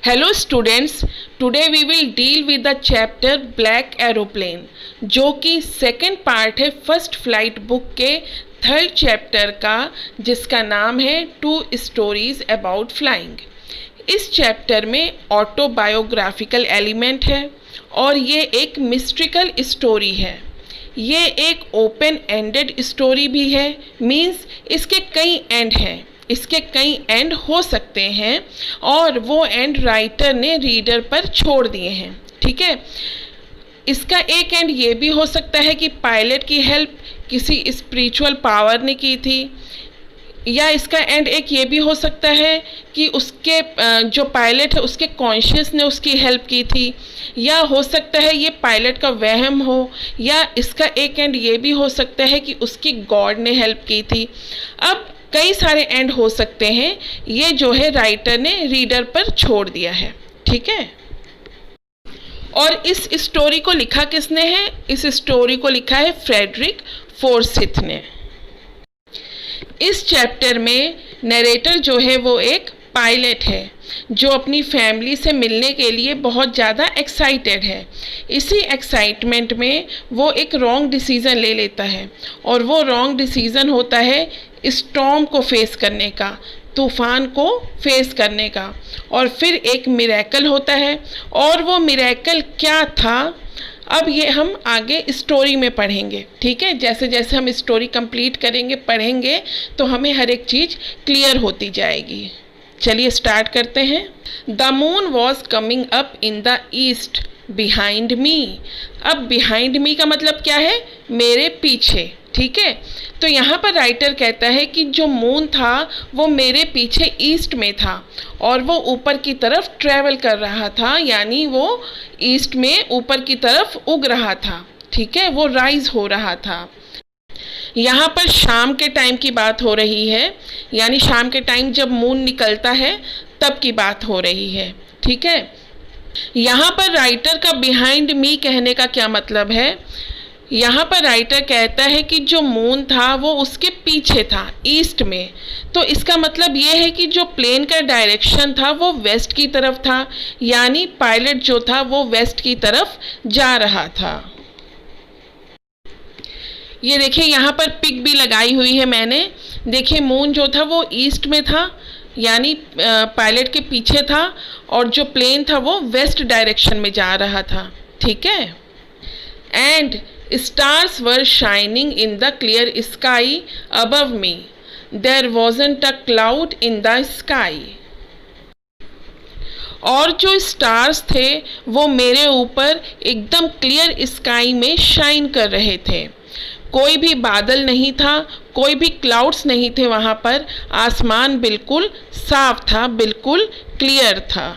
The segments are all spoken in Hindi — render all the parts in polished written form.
Hello students, today we will deal with the chapter Black Aeroplane जो कि सेकेंड पार्ट है फर्स्ट फ्लाइट बुक के थर्ड चैप्टर का, जिसका नाम है 2 स्टोरीज अबाउट फ्लाइंग। इस चैप्टर में ऑटोबायोग्राफिकल एलिमेंट है और ये एक मिस्ट्रिकल स्टोरी है। ये एक ओपन एंडेड स्टोरी भी है, मीन्स इसके कई एंड हैं, इसके कई एंड हो सकते हैं और वो एंड राइटर ने रीडर पर छोड़ दिए हैं। ठीक है, इसका एक एंड ये भी हो सकता है कि पायलट की हेल्प किसी स्पिरिचुअल पावर ने की थी, या इसका एंड एक ये भी हो सकता है कि उसके जो पायलट है उसके कॉन्शियस ने उसकी हेल्प की थी, या हो सकता है ये पायलट का वहम हो, या इसका एक एंड ये भी हो सकता है कि उसकी गॉड ने हेल्प की थी। अब कई सारे एंड हो सकते हैं, ये जो है राइटर ने रीडर पर छोड़ दिया है। ठीक है, और इस स्टोरी को लिखा किसने है? इस स्टोरी को लिखा है फ्रेडरिक फोर्सिथ ने। इस चैप्टर में नरेटर जो है वो एक पायलट है जो अपनी फैमिली से मिलने के लिए बहुत ज़्यादा एक्साइटेड है। इसी एक्साइटमेंट में वो एक रॉन्ग डिसीज़न ले लेता है, और वो रॉन्ग डिसीज़न होता है स्टॉर्म को फेस करने का, तूफ़ान को फेस करने का। और फिर एक मिरेकल होता है, और वो मिरेकल क्या था अब ये हम आगे स्टोरी में पढ़ेंगे। ठीक है, जैसे जैसे हम स्टोरी कंप्लीट करेंगे पढ़ेंगे तो हमें हर एक चीज़ क्लियर होती जाएगी। चलिए स्टार्ट करते हैं। The moon was coming up in the east behind me. अब बिहाइंड मी का मतलब क्या है? मेरे पीछे। ठीक है, तो यहाँ पर राइटर कहता है कि जो मून था वो मेरे पीछे ईस्ट में था और वो ऊपर की तरफ ट्रैवल कर रहा था, यानी वो ईस्ट में ऊपर की तरफ उग रहा था। ठीक है, वो राइज हो रहा था। यहाँ पर शाम के टाइम की बात हो रही है, यानी शाम के टाइम जब मून निकलता है तब की बात हो रही है। ठीक है, यहाँ पर राइटर का बिहाइंड मी कहने का क्या मतलब है? यहाँ पर राइटर कहता है कि जो मून था वो उसके पीछे था ईस्ट में, तो इसका मतलब ये है कि जो प्लेन का डायरेक्शन था वो वेस्ट की तरफ था, यानी पायलट जो था वो वेस्ट की तरफ जा रहा था। ये देखिए यहाँ पर पिक भी लगाई हुई है मैंने। देखिए मून जो था वो ईस्ट में था, यानी पायलट के पीछे था, और जो प्लेन था वो वेस्ट डायरेक्शन में जा रहा था। ठीक है, and stars were shining in the clear sky above me, there wasn't a cloud in the sky. और जो स्टार्स थे वो मेरे ऊपर एकदम क्लियर स्काई में शाइन कर रहे थे। कोई भी बादल नहीं था, कोई भी क्लाउड्स नहीं थे वहाँ पर, आसमान बिल्कुल साफ था, बिल्कुल क्लियर था।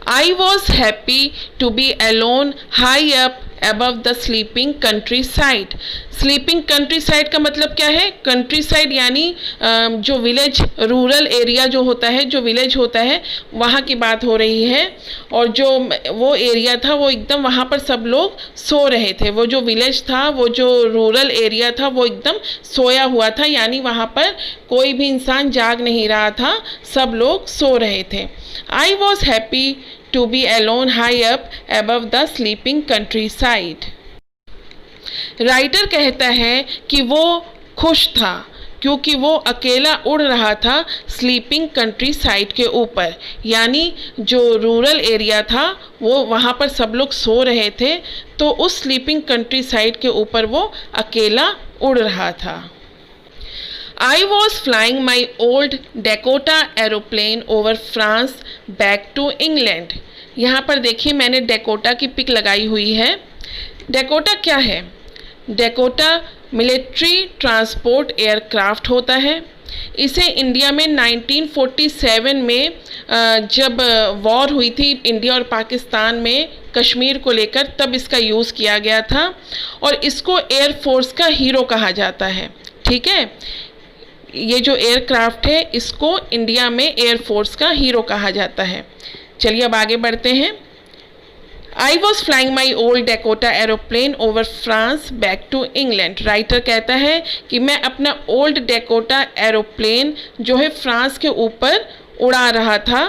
I was happy to be alone high up above the sleeping countryside. Sleeping country side का मतलब क्या है? कंट्री साइड यानी जो विलेज, रूरल एरिया जो होता है, जो विलेज होता है, वहाँ की बात हो रही है। और जो वो एरिया था वो एकदम वहाँ पर सब लोग सो रहे थे। वो जो विलेज था, वो जो रूरल एरिया था वो एकदम सोया हुआ था, यानी वहाँ पर कोई भी इंसान जाग नहीं रहा था, सब लोग सो रहे थे। I was happy to be alone high up above the sleeping countryside. Writer कहता है कि वो खुश था क्योंकि वो अकेला उड़ रहा था स्लीपिंग कंट्री साइड के ऊपर, यानी जो रूरल एरिया था वो वहाँ पर सब लोग सो रहे थे, तो उस स्लीपिंग कंट्री साइड के ऊपर वो अकेला उड़ रहा था। I was flying my old Dakota aeroplane over France back to England. यहाँ पर देखिए मैंने डेकोटा की पिक लगाई हुई है। डेकोटा क्या है? डेकोटा मिलिट्री ट्रांसपोर्ट एयरक्राफ्ट होता है। इसे इंडिया में 1947 में जब वॉर हुई थी इंडिया और पाकिस्तान में कश्मीर को लेकर, तब इसका यूज़ किया गया था, और इसको एयरफोर्स का हीरो कहा जाता है। ठीक है, ये जो एयरक्राफ्ट है इसको इंडिया में एयरफोर्स का हीरो कहा जाता है। चलिए अब आगे बढ़ते हैं। I was flying my old Dakota aeroplane over France back to England. Writer कहता है कि मैं अपना ओल्ड डेकोटा एरोप्लेन जो है फ्रांस के ऊपर उड़ा रहा था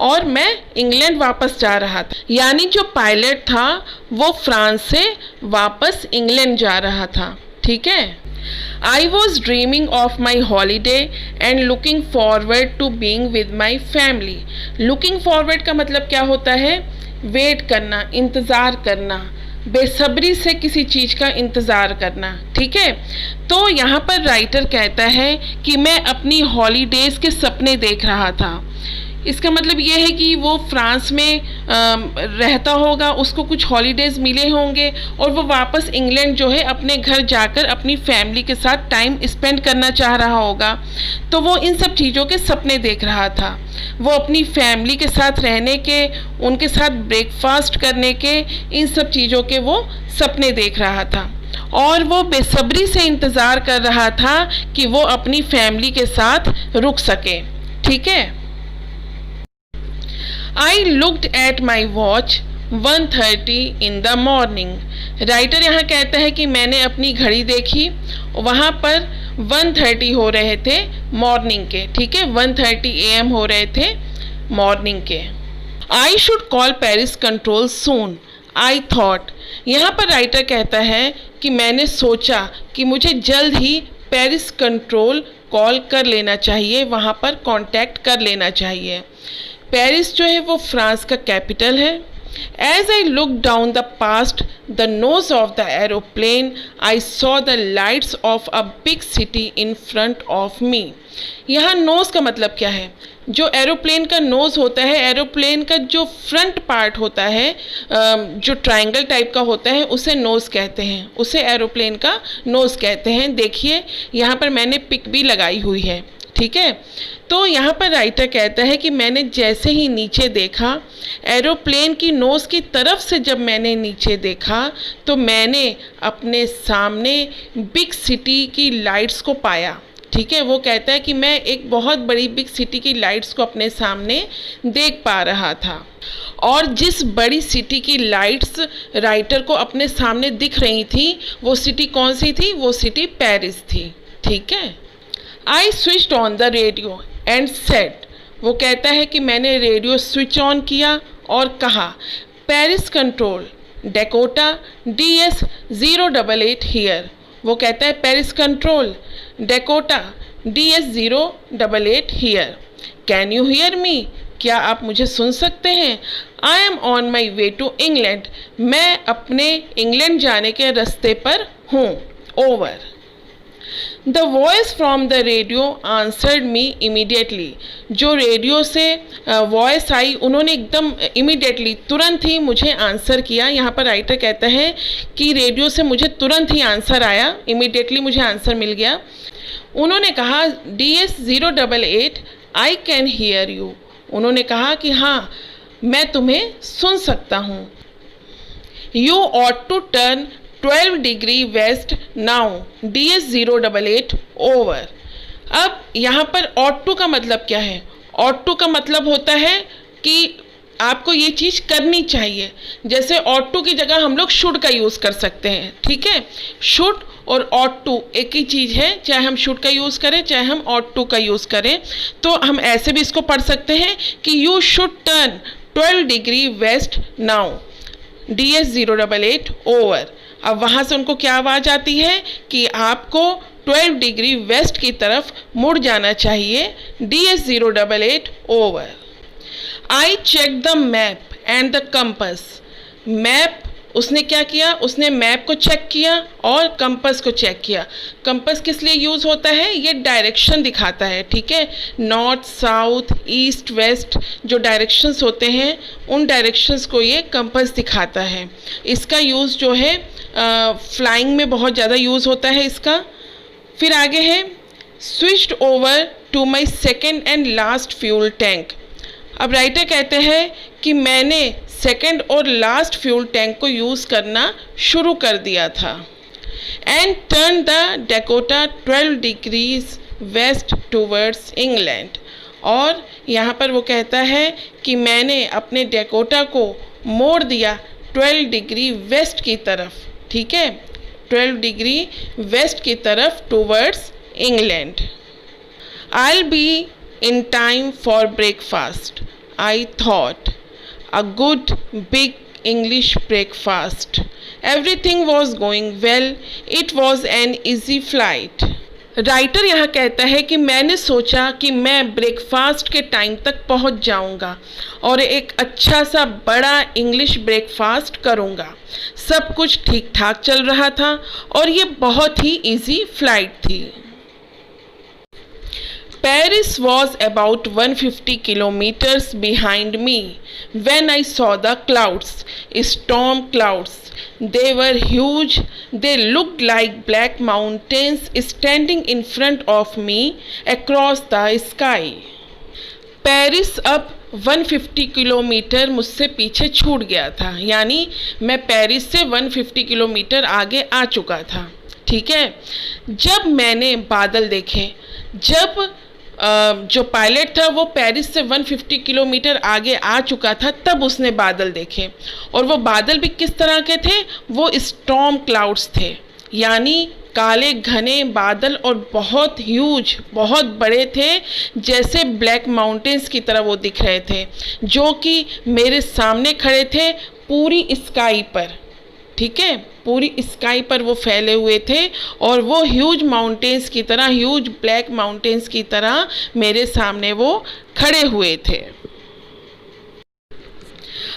और मैं इंग्लैंड वापस जा रहा था। यानी जो पायलट था वो फ्रांस से वापस इंग्लैंड जा रहा था। ठीक है। I was dreaming of my holiday and looking forward to being with my family. Looking forward का मतलब क्या होता है? वेट करना, इंतज़ार करना, बेसब्री से किसी चीज़ का इंतज़ार करना। ठीक है। तो यहाँ पर राइटर कहता है कि मैं अपनी हॉलीडेज़ के सपने देख रहा था। इसका मतलब ये है कि वो फ्रांस में रहता होगा, उसको कुछ हॉलीडेज़ मिले होंगे और वो वापस इंग्लैंड जो है अपने घर जाकर अपनी फैमिली के साथ टाइम स्पेंड करना चाह रहा होगा। तो वो इन सब चीज़ों के सपने देख रहा था। वो अपनी फैमिली के साथ रहने के, उनके साथ ब्रेकफास्ट करने के, इन सब चीज़ों के वो सपने देख रहा था और वो बेसब्री से इंतज़ार कर रहा था कि वो अपनी फैमिली के साथ रुक सके। ठीक है। I looked at my watch 1:30 in the morning. Writer यहाँ कहता है कि मैंने अपनी घड़ी देखी, वहाँ पर 1:30 हो रहे थे मॉर्निंग के। ठीक है। 1:30 AM हो रहे थे मॉर्निंग के। I should call Paris control soon. I thought. यहाँ पर राइटर कहता है कि मैंने सोचा कि मुझे जल्द ही पेरिस कंट्रोल कॉल कर लेना चाहिए, वहाँ पर कांटेक्ट कर लेना चाहिए। पेरिस जो है वो फ्रांस का कैपिटल है। As I looked down the past the nose of the aeroplane, I saw the lights of a big city in front of me. यहाँ नोज़ का मतलब क्या है? जो एरोप्लेन का नोज़ होता है, एरोप्लेन का जो फ्रंट पार्ट होता है, जो ट्रायंगल टाइप का होता है, उसे नोज़ कहते हैं, उसे एरोप्लेन का नोज़ कहते हैं। देखिए यहाँ पर मैंने पिक भी लगाई हुई है। ठीक है। तो यहाँ पर राइटर कहता है कि मैंने जैसे ही नीचे देखा, एरोप्लेन की नोज़ की तरफ से जब मैंने नीचे देखा तो मैंने अपने सामने बिग सिटी की लाइट्स को पाया। ठीक है। वो कहता है कि मैं एक बहुत बड़ी बिग सिटी की लाइट्स को अपने सामने देख पा रहा था और जिस बड़ी सिटी की लाइट्स राइटर को अपने सामने दिख रही थी वो सिटी कौन सी थी? वो सिटी पेरिस थी। ठीक है। I switched on the radio and said. वो कहता है कि मैंने रेडियो स्विच ऑन किया और कहा, Paris control Dakota DS 088 here. वो कहता है Paris control Dakota DS 088 here. Can you hear me? क्या आप मुझे सुन सकते हैं? I am on my way to England. मैं अपने इंग्लैंड जाने के रास्ते पर हूँ। Over. The voice from the radio answered me immediately. जो रेडियो से वॉइस आई उन्होंने एकदम इमीडिएटली, तुरंत ही मुझे आंसर किया। यहाँ पर राइटर कहता है कि रेडियो से मुझे तुरंत ही आंसर आया, इमीडिएटली मुझे आंसर मिल गया। उन्होंने कहा DS 088 I can hear you. उन्होंने कहा कि हाँ मैं तुम्हें सुन सकता हूँ। You ought to turn 12 degree west now DS 088 over. अब यहाँ पर ऑट टू का मतलब क्या है? ऑट टू का मतलब होता है कि आपको ये चीज़ करनी चाहिए। जैसे ऑट टू की जगह हम लोग शुड का यूज़ कर सकते हैं। ठीक है। शुड और ऑट टू एक ही चीज़ है, चाहे हम शुड का यूज़ करें चाहे हम ऑट टू का यूज़ करें। तो हम ऐसे भी इसको पढ़ सकते हैं कि you should turn 12 degree west now DS 088 over. अब वहाँ से उनको क्या आवाज़ आती है कि आपको 12 डिग्री वेस्ट की तरफ मुड़ जाना चाहिए। DS 088 over. I check the map and the compass. Map उसने क्या किया? उसने मैप को चेक किया और कंपस को चेक किया। कंपस किस लिए यूज़ होता है? ये डायरेक्शन दिखाता है। ठीक है। नॉर्थ, साउथ, ईस्ट, वेस्ट जो डायरेक्शंस होते हैं उन डायरेक्शंस को ये कंपस दिखाता है। इसका यूज़ जो है फ्लाइंग में बहुत ज़्यादा यूज़ होता है इसका। फिर आगे है switched over to my second and last fuel tank. अब राइटर कहते हैं कि मैंने सेकेंड और लास्ट फ्यूल टैंक को यूज़ करना शुरू कर दिया था। And turn the Dakota 12 degrees west towards England. और यहाँ पर वो कहता है कि मैंने अपने डेकोटा को मोड़ दिया 12 डिग्री वेस्ट की तरफ। ठीक है। 12 डिग्री वेस्ट की तरफ towards England. I will be in time for breakfast. I thought. A good big English breakfast. Everything was going well. It was an easy flight. Writer यहाँ कहता है कि मैंने सोचा कि मैं ब्रेकफास्ट के टाइम तक पहुँच जाऊँगा और एक अच्छा सा बड़ा इंग्लिश ब्रेकफास्ट करूँगा। सब कुछ ठीक ठाक चल रहा था और ये बहुत ही इजी फ्लाइट थी। Paris was about 150 kilometers behind me when I saw the clouds, storm clouds. They were huge. They looked like black mountains standing in front of me across the sky. Paris अब 150 किलोमीटर मुझसे पीछे छूट गया था, यानी मैं पेरिस से 150 किलोमीटर आगे आ चुका था। ठीक है, जब मैंने बादल देखे, जब जो पायलट था वो पेरिस से 150 किलोमीटर आगे आ चुका था, तब उसने बादल देखे। और वो बादल भी किस तरह के थे? वो स्टॉर्म क्लाउड्स थे, यानी काले घने बादल और बहुत ह्यूज, बहुत बड़े थे, जैसे ब्लैक माउंटेन्स की तरह वो दिख रहे थे, जो कि मेरे सामने खड़े थे पूरी स्काई पर। ठीक है, पूरी स्काई पर वो फैले हुए थे और वो ह्यूज माउंटेन्स की तरह, ह्यूज ब्लैक माउंटेन्स की तरह मेरे सामने वो खड़े हुए थे।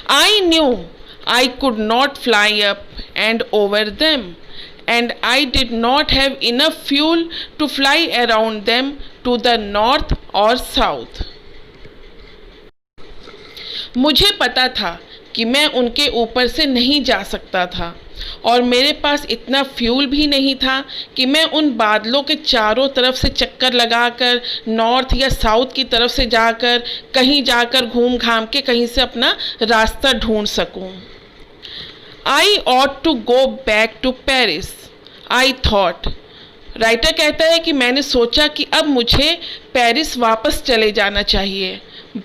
I knew I could not fly up and over them, and I did not have enough fuel to fly around them to the north or south. मुझे पता था कि मैं उनके ऊपर से नहीं जा सकता था और मेरे पास इतना फ्यूल भी नहीं था कि मैं उन बादलों के चारों तरफ से चक्कर लगाकर नॉर्थ या साउथ की तरफ से जाकर कहीं जाकर घूम घाम के कहीं से अपना रास्ता ढूंढ सकूं। I ought to go back to Paris, I thought. Writer कहता है कि मैंने सोचा कि अब मुझे पेरिस वापस चले जाना चाहिए।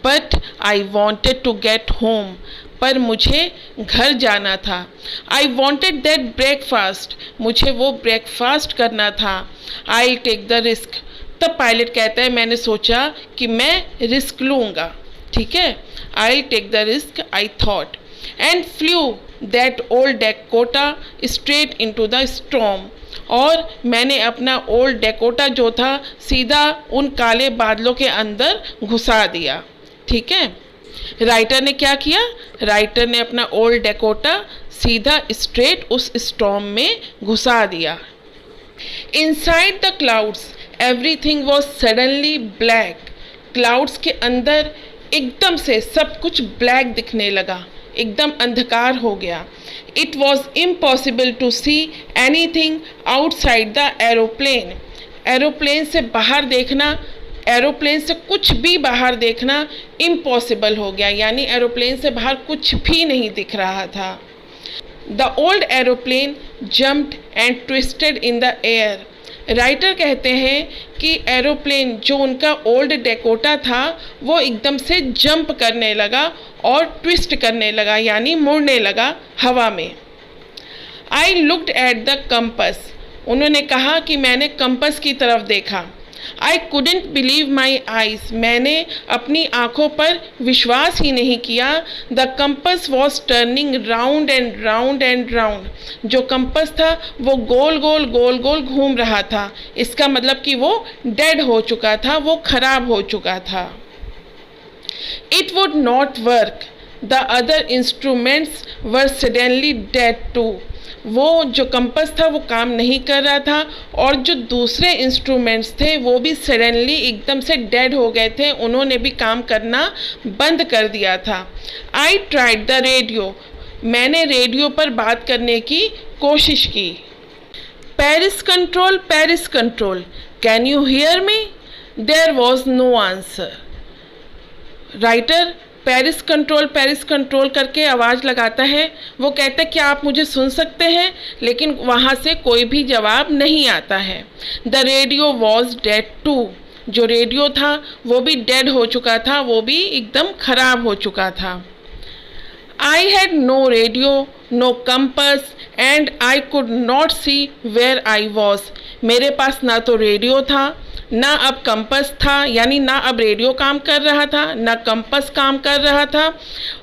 But I wanted to get home. पर मुझे घर जाना था। I wanted that breakfast. मुझे वो ब्रेकफास्ट करना था। I'll take the risk. तब पायलट कहता है मैंने सोचा कि मैं रिस्क लूँगा। ठीक है, I'll take the risk, I thought, and flew that old Dakota straight into the storm. और मैंने अपना ओल्ड डेकोटा जो था सीधा उन काले बादलों के अंदर घुसा दिया। ठीक है, राइटर ने क्या किया? राइटर ने अपना ओल्ड डेकोटा सीधा स्ट्रेट उस स्टॉर्म में घुसा दिया। Inside the clouds everything was suddenly black. Clouds के अंदर एकदम से सब कुछ ब्लैक दिखने लगा, एकदम अंधकार हो गया। It was impossible to see anything outside the aeroplane. Aeroplane से बाहर देखना, एरोप्लेन से कुछ भी बाहर देखना इम्पॉसिबल हो गया, यानी एरोप्लेन से बाहर कुछ भी नहीं दिख रहा था। The old aeroplane jumped and twisted in the air. Writer कहते हैं कि एरोप्लेन जो उनका ओल्ड डेकोटा था वो एकदम से जंप करने लगा और ट्विस्ट करने लगा, यानी मुड़ने लगा हवा में। I looked at the compass. उन्होंने कहा कि मैंने कंपस की तरफ देखा। I couldn't believe my eyes. मैंने अपनी आँखों पर विश्वास ही नहीं किया। The compass was turning round and round and round. जो कंपस था वो गोल गोल गोल गोल घूम रहा था। इसका मतलब कि वो डेड हो चुका था, वो खराब हो चुका था। It would not work. The other instruments were suddenly dead too. वो जो कंपस था वो काम नहीं कर रहा था और जो दूसरे इंस्ट्रूमेंट्स थे वो भी सडनली एकदम से डेड हो गए थे, उन्होंने भी काम करना बंद कर दिया था। I tried the radio. मैंने रेडियो पर बात करने की कोशिश की। Paris control, can you hear me? There was no answer. Writer Paris control करके आवाज़ लगाता है। वो कहता है क्या आप मुझे सुन सकते हैं? लेकिन वहाँ से कोई भी जवाब नहीं आता है। The radio was dead too. जो रेडियो था वो भी डेड हो चुका था, वो भी एकदम खराब हो चुका था। I had no radio, no compass, and I could not see where I was. मेरे पास ना तो रेडियो था, ना अब कंपस था, यानी ना अब रेडियो काम कर रहा था, ना कंपस काम कर रहा था,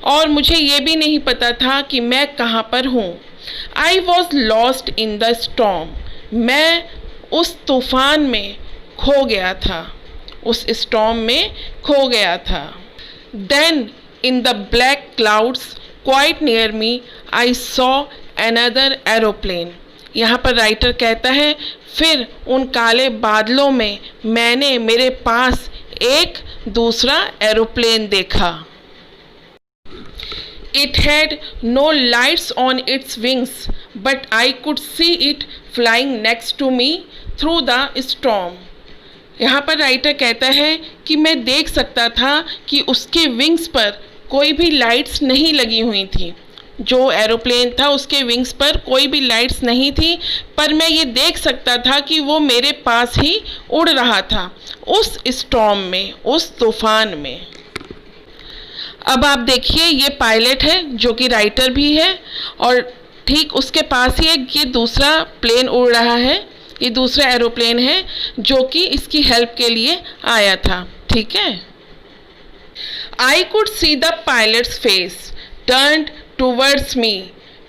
और मुझे ये भी नहीं पता था कि मैं कहाँ पर हूँ. I was lost in the storm. मैं उस तूफान में खो गया था, उस स्टॉर्म में खो गया था. Then in the black clouds quite near me I saw another aeroplane. यहाँ पर राइटर कहता है फिर उन काले बादलों में मैंने मेरे पास एक दूसरा एरोप्लेन देखा. It had no lights on its wings, but I could see it flying next to me through the storm. यहाँ पर राइटर कहता है कि मैं देख सकता था कि उसके विंग्स पर कोई भी लाइट्स नहीं लगी हुई थी. जो एरोप्लेन था उसके विंग्स पर कोई भी लाइट्स नहीं थी, पर मैं ये देख सकता था कि वो मेरे पास ही उड़ रहा था उस स्टॉर्म में, उस तूफान में. अब आप देखिए ये पायलट है जो कि राइटर भी है, और ठीक उसके पास ही एक ये दूसरा प्लेन उड़ रहा है, ये दूसरा एरोप्लेन है जो कि इसकी हेल्प के लिए आया था. ठीक है. I could see the pilot's face turned towards me.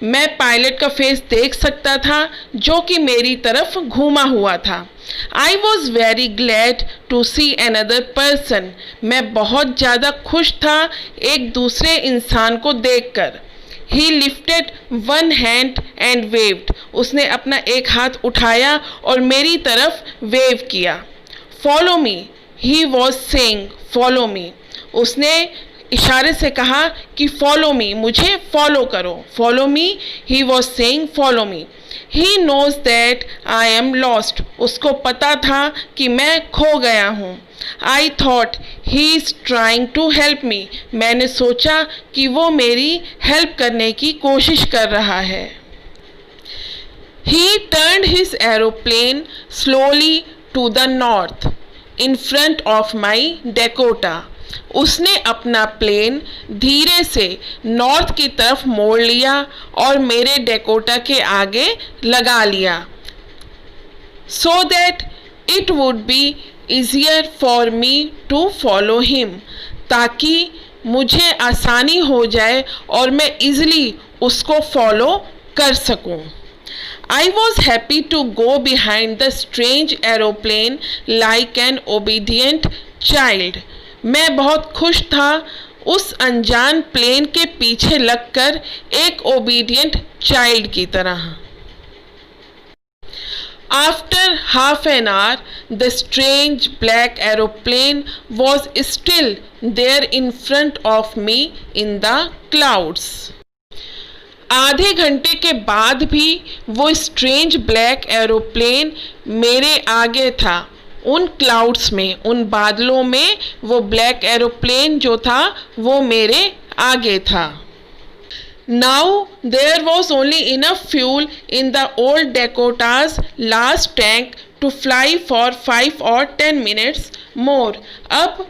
मैं पायलट का फेस देख सकता था जो कि मेरी तरफ घूमा हुआ था. I was very glad to see another person. मैं बहुत ज़्यादा खुश था एक दूसरे इंसान को देखकर. He lifted one hand and waved. उसने अपना एक हाथ उठाया और मेरी तरफ वेव किया. Follow me. He was saying, follow me. उसने इशारे से कहा कि follow me, मुझे follow करो. Follow me. He was saying, follow me. He knows that I am lost. उसको पता था कि मैं खो गया हूँ. I thought he is trying to help me. मैंने सोचा कि वो मेरी हेल्प करने की कोशिश कर रहा है. He turned his aeroplane slowly to the north in front of my Dakota. उसने अपना प्लेन धीरे से नॉर्थ की तरफ मोड़ लिया और मेरे डेकोटा के आगे लगा लिया. So that it would be easier for me to follow him. ताकि मुझे आसानी हो जाए और मैं इजीली उसको फॉलो कर सकूं. I was happy to go behind the strange aeroplane like an obedient child. मैं बहुत खुश था उस अनजान प्लेन के पीछे लगकर एक ओबीडियंट चाइल्ड की तरह. After half an hour, the strange black aeroplane was still there in front of me in the clouds. आधे घंटे के बाद भी वो स्ट्रेंज ब्लैक एरोप्लेन मेरे आगे था, उन क्लाउड्स में, उन बादलों में वो ब्लैक एरोप्लेन जो था वो मेरे आगे था. Now there was only enough fuel in the old Dakota's last tank to fly for 5 or 10 minutes more. अब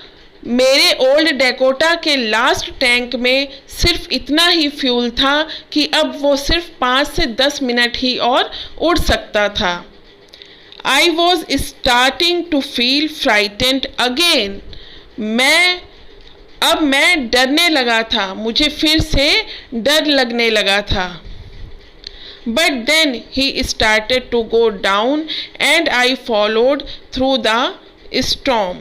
मेरे ओल्ड डेकोटा के लास्ट टैंक में सिर्फ इतना ही फ्यूल था कि अब वो सिर्फ 5 से 10 मिनट ही और उड़ सकता था. I was starting to feel frightened again. अब मैं डरने लगा था, मुझे फिर से डर लगने लगा था. But then he started to go down and I followed through the storm.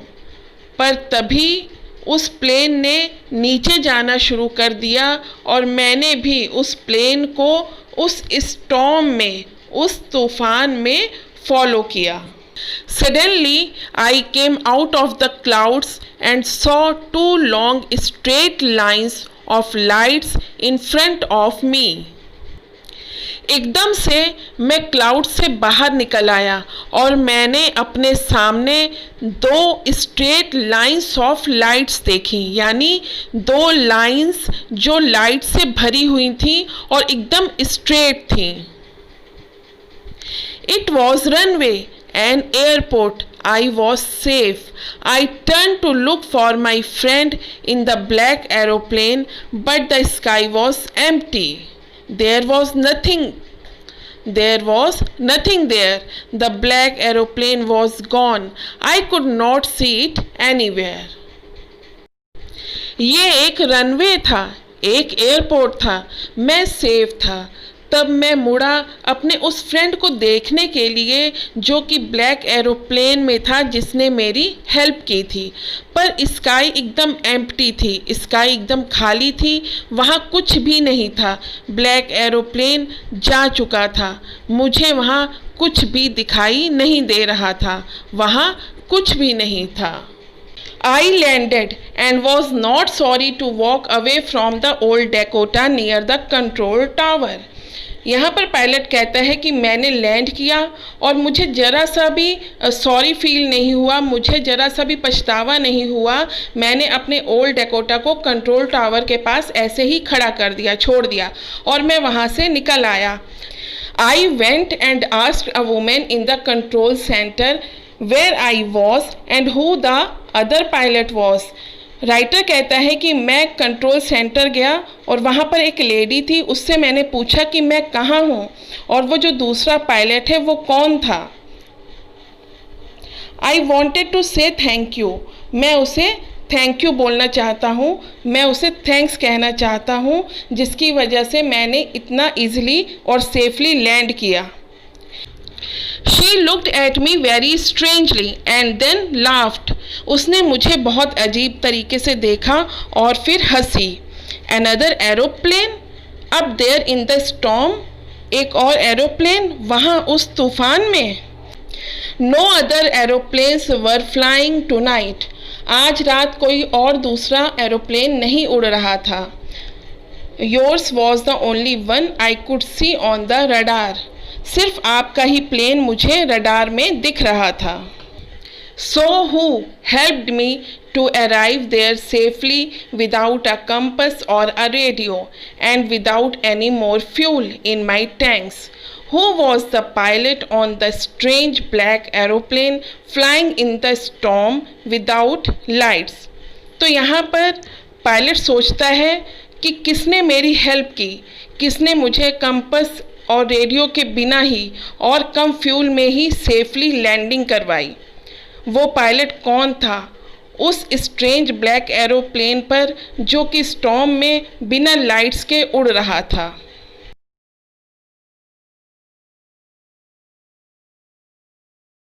पर तभी उस प्लेन ने नीचे जाना शुरू कर दिया और मैंने भी उस प्लेन को उस स्टॉर्म में, उस तूफान में फॉलो किया. Suddenly I came out of the clouds and saw 2 long straight lines of lights in front of me. एकदम से मैं क्लाउड से बाहर निकल आया और मैंने अपने सामने 2 स्ट्रेट लाइंस ऑफ लाइट्स देखी, यानी 2 लाइंस जो लाइट से भरी हुई थी और एकदम स्ट्रेट थी. It was runway an airport. I was safe. I turned to look for my friend in the black aeroplane, but the sky was empty. There was nothing. There was nothing there. The black aeroplane was gone. I could not see it anywhere. ये एक रनवे था, एक एयरपोर्ट था, मैं सेफ था। तब मैं मुड़ा अपने उस फ्रेंड को देखने के लिए जो कि ब्लैक एरोप्लेन में था, जिसने मेरी हेल्प की थी। पर स्काई एकदम एम्प्टी थी, स्काई एकदम खाली थी, वहाँ कुछ भी नहीं था। ब्लैक एरोप्लेन जा चुका था, मुझे वहाँ कुछ भी दिखाई नहीं दे रहा था, वहाँ कुछ भी नहीं था। I landed and was not sorry to walk away from the old Dakota near the control tower. यहाँ पर पायलट कहता है कि मैंने लैंड किया और मुझे ज़रा सा भी सॉरी फील नहीं हुआ, मुझे ज़रा सा भी पछतावा नहीं हुआ। मैंने अपने ओल्ड डेकोटा को कंट्रोल टावर के पास ऐसे ही खड़ा कर दिया, छोड़ दिया और मैं वहाँ से निकल आया। I went and asked a woman in the control center where I was and who the other pilot was. Writer कहता है कि मैं कंट्रोल सेंटर गया और वहाँ पर एक लेडी थी, उससे मैंने पूछा कि मैं कहाँ हूँ और वो जो दूसरा पायलट है वो कौन था। I wanted to say thank you. मैं उसे थैंक यू बोलना चाहता हूँ, मैं उसे थैंक्स कहना चाहता हूँ, जिसकी वजह से मैंने इतना ईजिली और सेफली लैंड किया। She looked at me very strangely and then laughed. उसने मुझे बहुत अजीब तरीके से देखा और फिर हंसी। Another aeroplane up there in the storm. एक और एरोप्लेन वहाँ उस तूफान में। No other aeroplanes were flying tonight. आज रात कोई और दूसरा एरोप्लेन नहीं उड़ रहा था। Yours was the only one I could see on the radar. सिर्फ आपका ही प्लेन मुझे रडार में दिख रहा था। So who helped me to arrive there safely without a compass or a radio and without any more fuel in my tanks? Who was the pilot on the strange black aeroplane flying in the storm without lights? तो यहाँ पर पायलट सोचता है कि किसने मेरी हेल्प की, किसने मुझे कंपस और रेडियो के बिना ही और कम फ्यूल में ही सेफली लैंडिंग करवाई। वो पायलट कौन था उस स्ट्रेंज ब्लैक एरोप्लेन पर जो कि स्टॉर्म में बिना लाइट्स के उड़ रहा था।